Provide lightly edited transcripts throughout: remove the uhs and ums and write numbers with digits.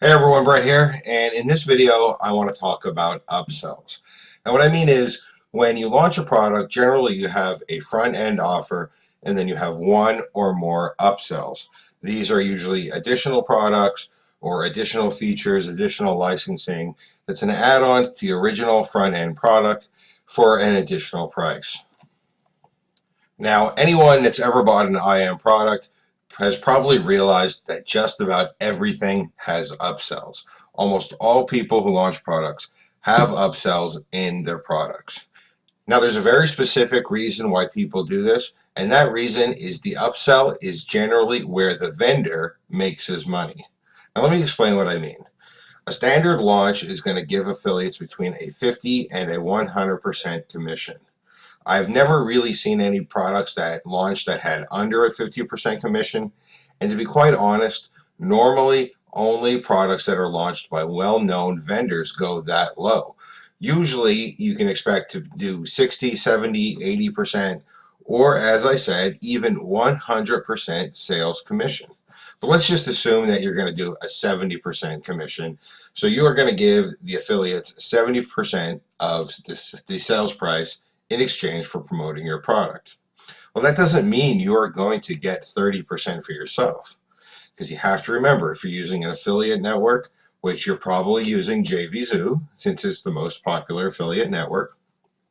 Hey everyone, Brett here, and in this video I want to talk about upsells. Now what I mean is when you launch a product, generally you have a front-end offer and then you have one or more upsells. These are usually additional products or additional features, additional licensing that's an add-on to the original front-end product for an additional price. Now, anyone that's ever bought an IM product has probably realized that just about everything has upsells. Almost all people who launch products have upsells in their products. Now, there's a very specific reason why people do this, and that reason is the upsell is generally where the vendor makes his money. Now, let me explain what I mean. A standard launch is going to give affiliates between a 50 and a 100% commission. I've never really seen any products that launched that had under a 50% commission. And to be quite honest, normally only products that are launched by well-known vendors go that low. Usually you can expect to do 60, 70, 80%, or as I said, even 100% sales commission. But let's just assume that you're going to do a 70% commission. So you are going to give the affiliates 70% of the sales price in exchange for promoting your product. Well, that doesn't mean you are going to get 30% for yourself, because you have to remember, if you're using an affiliate network, which you're probably using JVZoo, since it's the most popular affiliate network,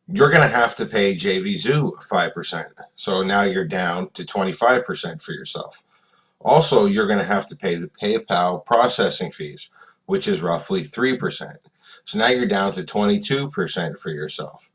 you're going to have to pay JVZoo 5%. So now you're down to 25% for yourself. Also, you're going to have to pay the PayPal processing fees, which is roughly 3%. So now you're down to 22% for yourself.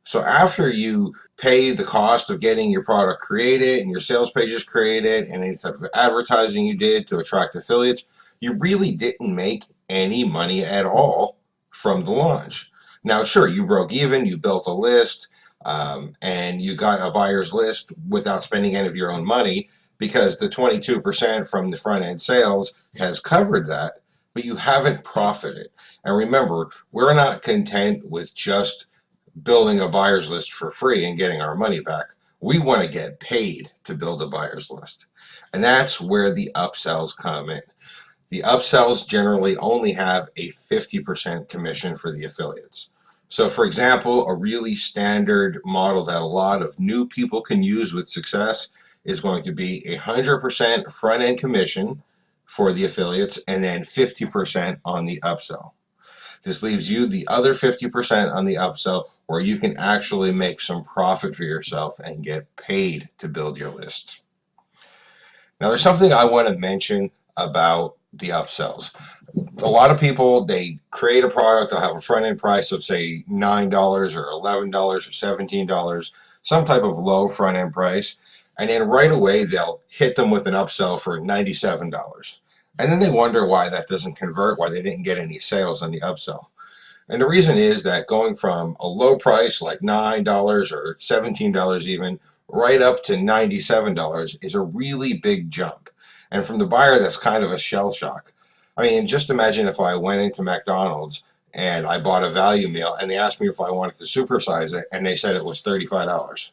So after you pay the cost of getting your product created and your sales pages created and any type of advertising you did to attract affiliates, you really didn't make any money at all from the launch. Now, sure, you broke even, you built a list, and you got a buyer's list without spending any of your own money because the 22% from the front end sales has covered that, but you haven't profited. And remember, we're not content with just building a buyer's list for free and getting our money back. We want to get paid to build a buyer's list. And that's where the upsells come in. The upsells generally only have a 50% commission for the affiliates. So for example, a really standard model that a lot of new people can use with success is going to be 100% front end commission for the affiliates and then 50% on the upsell. This leaves you the other 50% on the upsell where you can actually make some profit for yourself and get paid to build your list. Now, there's something I want to mention about the upsells. A lot of people, they create a product, they'll have a front end price of say $9 or $11 or $17, some type of low front end price, and then right away they'll hit them with an upsell for $97. And then they wonder why that doesn't convert, why they didn't get any sales on the upsell. And the reason is that going from a low price like $9 or $17 even, right up to $97 is a really big jump. And from the buyer, that's kind of a shell shock. I mean, just imagine if I went into McDonald's and I bought a value meal and they asked me if I wanted to supersize it and they said it was $35.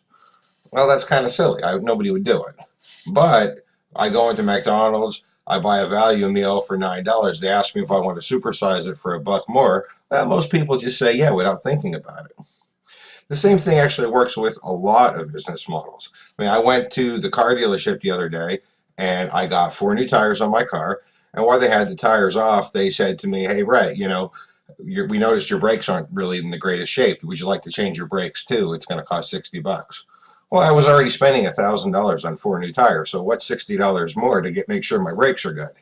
Well, that's kind of silly. Nobody would do it. But I go into McDonald's, I buy a value meal for $9. They ask me if I want to supersize it for a buck more. Well, most people just say yeah without thinking about it. The same thing actually works with a lot of business models. I mean, I went to the car dealership the other day and I got 4 new tires on my car. And while they had the tires off, they said to me, "Hey, Ray, we noticed your brakes aren't really in the greatest shape. Would you like to change your brakes too? It's going to cost $60." Well, I was already spending $1,000 on 4 new tires, so what's $60 more to make sure my brakes are good?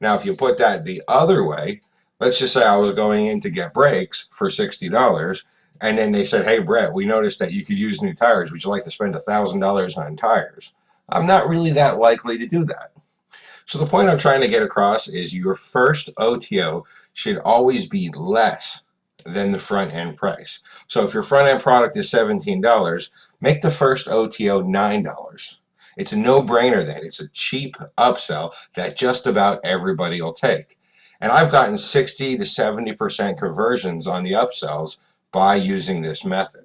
Now, if you put that the other way, let's just say I was going in to get brakes for $60, and then they said, "Hey, Brett, we noticed that you could use new tires. Would you like to spend $1,000 on tires?" I'm not really that likely to do that. So the point I'm trying to get across is your first OTO should always be less than the front end price. So if your front end product is $17, make the first OTO $9. It's a no-brainer then. It's a cheap upsell that just about everybody will take. And I've gotten 60 to 70% conversions on the upsells by using this method.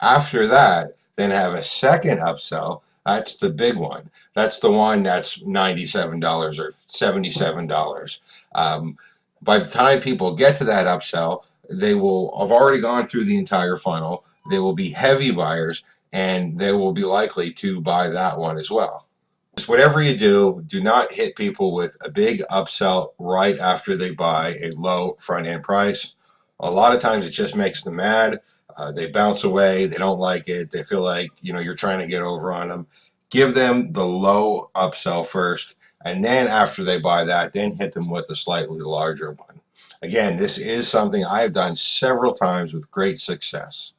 After that, then have a second upsell That's the big one. That's the one that's $97 or $77. Um, by the time people get to that upsell, they will have already gone through the entire funnel. They will be heavy buyers, and they will be likely to buy that one as well. Whatever you do, do not hit people with a big upsell right after they buy a low front end price. A lot of times it just makes them mad. They bounce away. They don't like it. They feel like you're trying to get over on them. Give them the low upsell first, and then after they buy that, then hit them with a slightly larger one. Again, this is something I have done several times with great success.